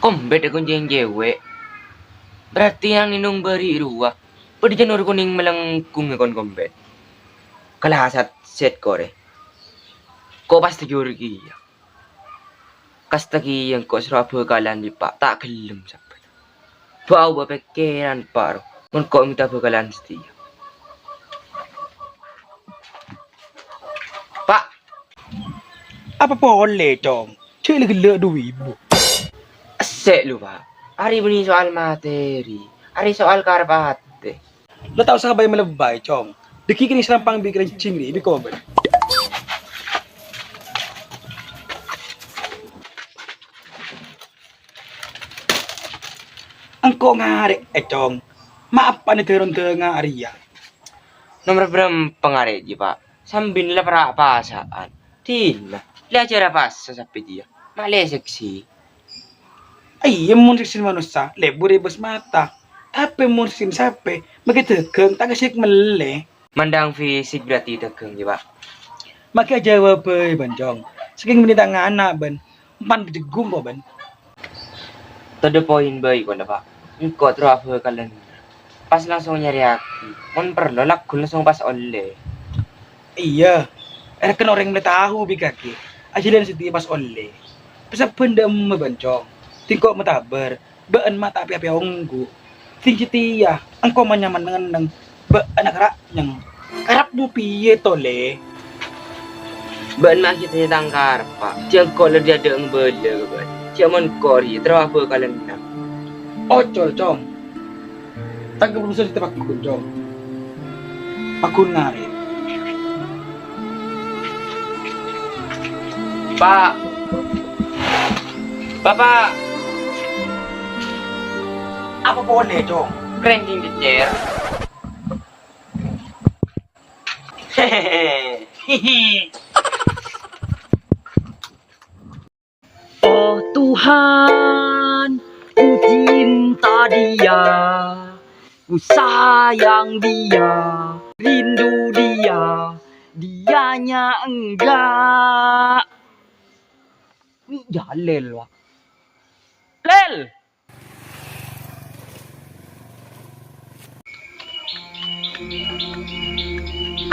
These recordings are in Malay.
Kombet akong cewek. Berarti yang ninong bari ruwa. Pwede janur kuning melengkung akon kombet. Kalahasat set kore. Ko pasti gyurgi ya. Kastagi yang ko seraba kalan di pak tak gelem sampai. Bau bapekeran paro. Mun ko minta bakalan setia. Pak, Apa boleh dong? Cek gila duit ibu. asik lu pak. Hari ini soal materi. Hari soal karbate. Lo tahu sahabat yang melebay, cong. Deki kini serampang bikin cingri, ibi komen. Engkau ngarik, cong. Maaf pa ni turun tengah Arya. Nomor berapa ngareji pak? Sambil lah pra pasaan. Tina, lihat cara pas sampai dia. Malah seksi. Ay, yung munsiksin manusia, lebur ibas mata. Tapi munsiksin sape, begitu keng, tak kasih mele. Mandang fisik berarti tegang ya pak. Maka jawab ban cong. Saking menita anak ban. Pan berjegum kok ban. Tada poin baik kok pak. Engkau terus apa kalian? Pas langsung nyari aku. Mon perlu laku langsung pas oleh. Iya. Ada kan orang yang tahu bikaki. Ajalan setia pas oleh. Pasal benda membancong. Tingkok metabar. Baan mata api-api onggu. Ting setia. Engkau menyaman dengan neng. Anak raknyang. Karapmu piye tole. Ban mak kita tangkar pak. Jangan kau dia ada yang bela kan. Jangan kori terus apa kalian nak? Ocol cong. Tak berusaha di tempat cong. Aku ngarit. Pak. Bapak. Apa boleh cong? Ranking cecer. Hehehe. Oh Tuhan, ku cinta dia, ku sayang dia, rindu dia, dianya enggak. Ini jalel wah. Lel.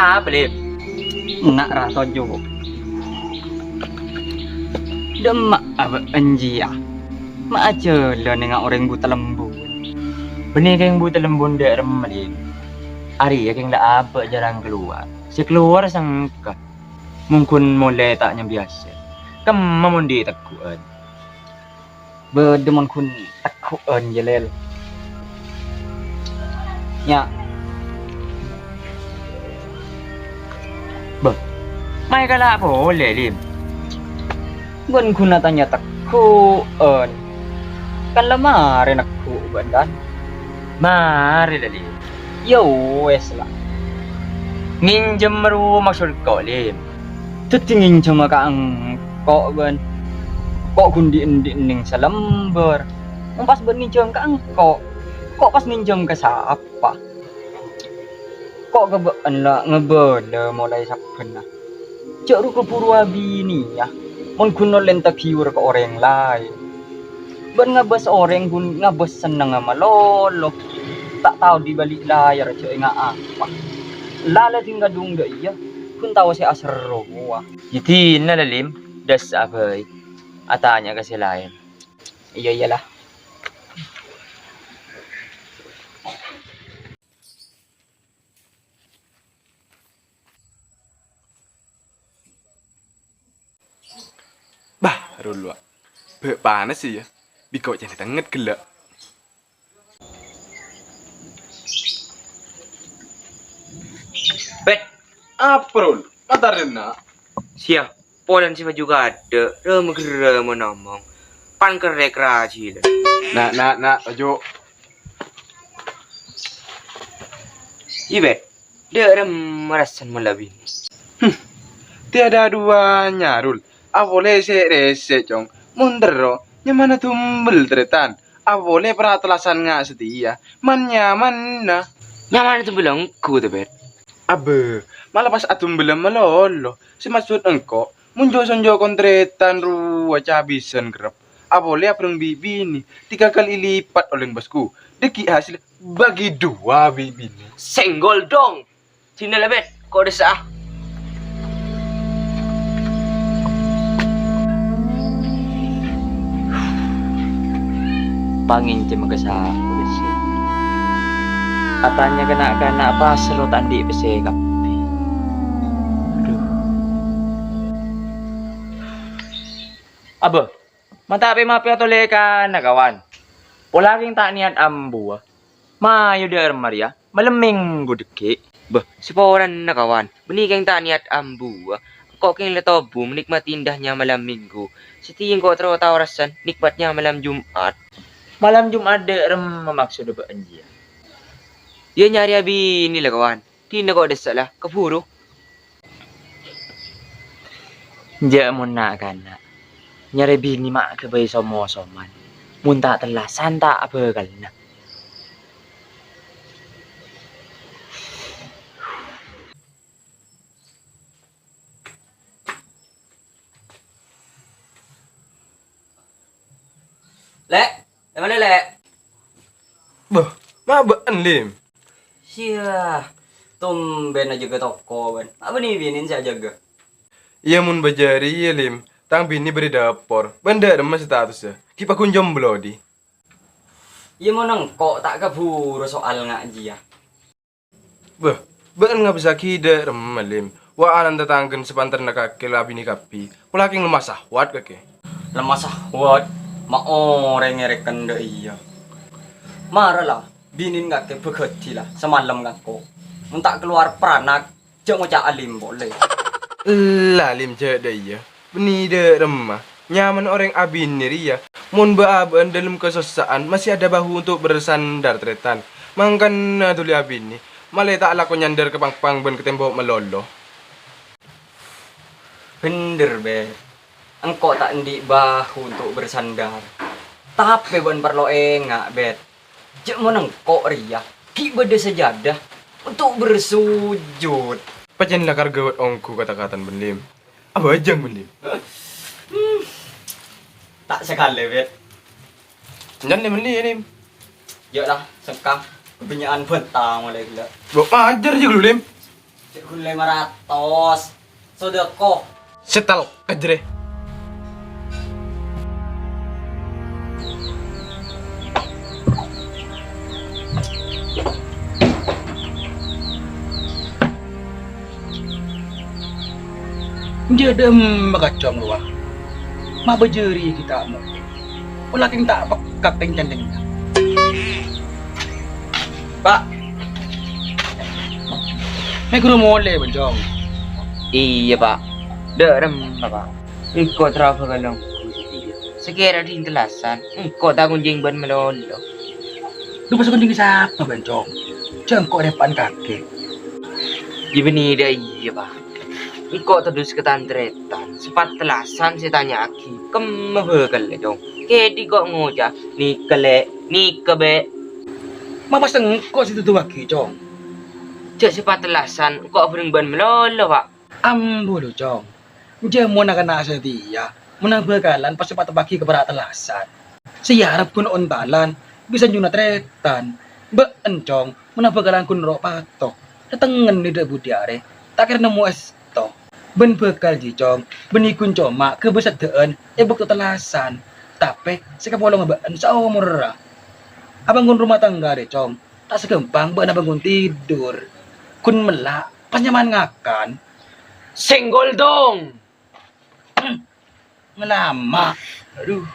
Apa lip? Nak rasa jo. Demak apa anjia. Mak aja lah nengok orang buta lembu. Benih keng buta lembun dek remelin. Ari ya keng dah apa jarang keluar. Si keluar sangka. Mungkin mulai taknya biasa. Kamu mamundi takuan. Bedemon kun takuan jalel. Ya, Mai kala boleh lim. gun kun natanya takuan. Kan lemari nakku badan. Mari dah lim. Yo wes lah. Nginjem meru maksud kau lim. Tutingin cuma kaang kok ban. Kok kundi ning salember. Pas ban nginjem kaang kok. Kok pas nginjem ke siapa? Kok kebaan lah ngebele mulai saben lah. Cek ruko purwabi ni ya. Mon kuno lenta kiur ke orang lain. Ban ngabas orang kun ngabas seneng sama lolo. Tak tahu di balik layar cek nga apa. Lala tinggal dungga iya. Kun tahu si asero gua. Jadi na lim. Das apa? Atanya kasi lain. Iya iyalah. Bah, rulu. Panas sih ya. Biko jadi tanget gelak. Bet. Apa rul? Matar na. Siap. Polan siapa juga ada. Remegera menomong. Pan kerek rajil. Nak, ojo. Ibet. Dia rem merasan melabin. Tiada duanya rul. Avole rese cong. Mundero. Nyamana tumbel tretan. Avole peratelasan nga setia. Nyaman na. Nyaman itu bilang ku tuh bet. Abe, malah pas atum belum melolo. Si maksud engko. Munjo sonjo kontretan ruwa cabisan kerep. Boleh apreng bibi ni 3 kali lipat oleh bosku. Deki hasil bagi 2 bibi ni. Senggol dong. Sini lah bet. Kau ada sah. Pangincim ke sa polisi. Katanya kena apa seru tandi pese kapi. Aduh. Aba, mata api mapi atau leka nagawan. Polaking tak niat ambu. Mayo der Maria, maleming gudeki. Bah, sepaoran na kawan. Benikang tak niat ambu. Kok keng letobu menikmati indahnya malam minggu. Setinggi kau tahu rasan nikmatnya malam Jumat. Malam Jumat der memaksud apa anjir. Dia nyari abi ini lah kawan. Tina kau ada salah. Kepuru. Ja mun nak kana. Nyari bini mak ke bayi somo-soman. Mun tak telah santa apa kalna. Lek, mana lek? Bah, mabaan lim. Sia. Tumben aja ke toko ban. Apa nih binin saya jaga. Iya mun bajari iya lim. Tang bini beri dapur. Benda remas statusnya. Kipa kun jomblo di. Iya mau nengkok tak keburu soal ngaji ya. Bah, baan nga bisa kida remas lim. Wa anan tatangken sepantar na kake labi ni kapi. Pulaking lemah sahwat kake. Lemah sahwat. Ma orang ngerekan dah iya. Marah lah. Binin gak ke bekerti lah. Semalam gak kok. Minta keluar peranak. Jangan cak alim boleh. Lah lim cek dah iya. Beni de remah. Nyaman orang abin ni ria. Mun baaban dalam kesesaan masih ada bahu untuk bersandar tretan. Mangkan tuli abin ni. Malah tak laku nyandar ke pang-pang ben ke tembok melolo. Bener be. Engkau tak ndik bahu untuk bersandar. Tapi bukan perlu enggak bet. Cek mau engkau ria. Ki beda sejadah untuk bersujud. Pacan lakar gawat ongku kata-katan benim. Apa aja benim? Tak sekali bet. Jangan lim lim. Ya lah sekam. Kebanyakan bentang mulai gila. Bawa ajar je lu lim. Cek kun 500. Sodako. Setal kajre. Dia ada makacong luah. Mak berjeri kita mau. Walakin tak pekat cendeng. Pak. Megro mole bencong. Iya pak. Derem pak. Ikut terapa kalong. Sekira di intelasan. Ikut tak kunjing ban melolo. Lu masuk tinggi siapa bencong? Jengkok depan kaki. Gimana dia iya pak. Ikut terus ke tantretan. Sepat telasan saya tanya aki. Kemahal dong. Kedi kok ngoja. Ni kebe. Mama sengkok situ tuh waki cong. Cek sepat telasan. Kok bering ban melolo pak. Ambo lu cong. Dia mau nak kena setia. Menang bekalan pas cepat bagi keberat telasan. Saya harap kun ontalan. Bisa nyuna tretan. Bencong. Menang bekalan kun rok patok. Ketengen ni debu diare. Tak kira nemu esto. Ben bekal jicong. Benikun coma kebesadaan. Bukti telasan. Tapi sekapolong ngebaan seumur. Abang kun rumah tangga deh cong. Tak segempang ben abang kun tidur. Kun melak. Pas nyaman ngakan. Senggol dong. Ngelama. Aduh.